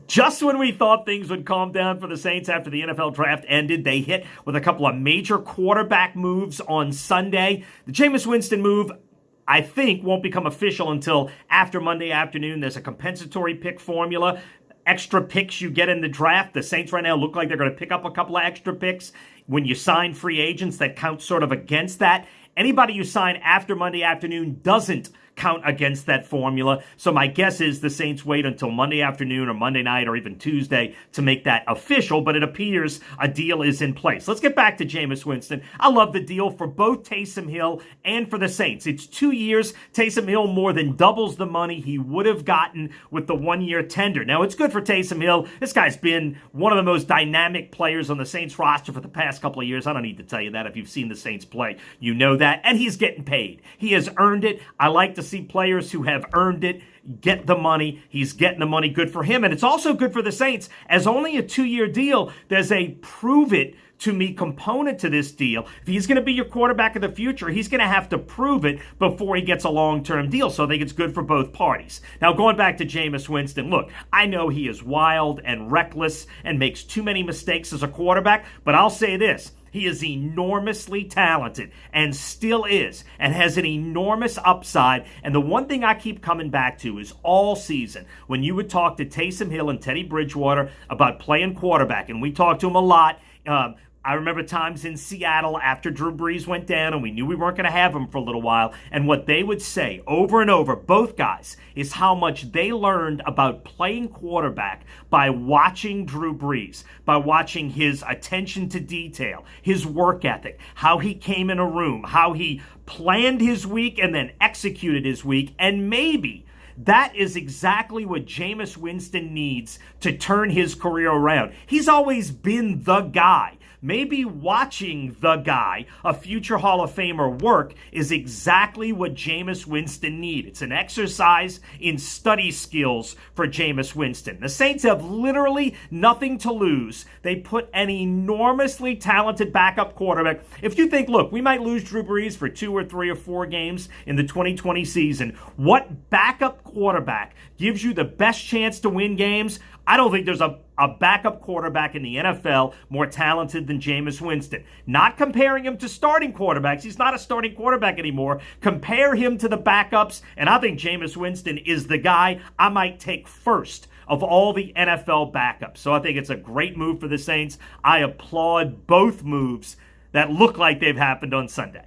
Just when we thought things would calm down for the Saints after the NFL draft ended, they hit with a couple of major quarterback moves on Sunday. The Jameis Winston move, I think, won't become official until after Monday afternoon. There's a compensatory pick formula. Extra picks you get in the draft. The Saints right now look like they're going to pick up a couple of extra picks when you sign free agents. That counts sort of against that. Anybody you sign after Monday afternoon doesn't count against that formula. So my guess is the Saints wait until Monday afternoon or Monday night or even Tuesday to make that official, but it appears a deal is in place. Let's get back to Jameis Winston. I love the deal for both Taysom Hill and for the Saints. It's 2 years. Taysom Hill more than doubles the money he would have gotten with the 1-year tender. Now, it's good for Taysom Hill. This guy's been one of the most dynamic players on the Saints roster for the past couple of years. I don't need to tell you that. If you've seen the Saints play, you know that. And he's getting paid. He has earned it. I like to see players who have earned it get the money. He's getting the money. Good for him. And it's also good for the Saints. As only a 2-year deal, there's a prove it to me component to this deal. If he's going to be your quarterback of the future, he's going to have to prove it before he gets a long-term deal. So I think it's good for both parties. Now, going back to Jameis Winston, look, I know he is wild and reckless and makes too many mistakes as a quarterback, but I'll say this. He is enormously talented and still is and has an enormous upside. And the one thing I keep coming back to is all season when you would talk to Taysom Hill and Teddy Bridgewater about playing quarterback, and we talked to him a lot. I remember times in Seattle after Drew Brees went down and we knew we weren't going to have him for a little while. And what they would say over and over, both guys, is how much they learned about playing quarterback by watching Drew Brees, by watching his attention to detail, his work ethic, how he came in a room, how he planned his week and then executed his week. And maybe that is exactly what Jameis Winston needs to turn his career around. He's always been the guy. Maybe watching the guy, a future Hall of Famer, work is exactly what Jameis Winston needs. It's an exercise in study skills for Jameis Winston. The Saints have literally nothing to lose. They put an enormously talented backup quarterback. If you think, look, we might lose Drew Brees for 2 or 3 or 4 games in the 2020 season, what backup quarterback gives you the best chance to win games? I don't think there's a backup quarterback in the NFL more talented than Jameis Winston. Not comparing him to starting quarterbacks. He's not a starting quarterback anymore. Compare him to the backups, and I think Jameis Winston is the guy I might take first of all the NFL backups. So I think it's a great move for the Saints. I applaud both moves that look like they've happened on Sunday.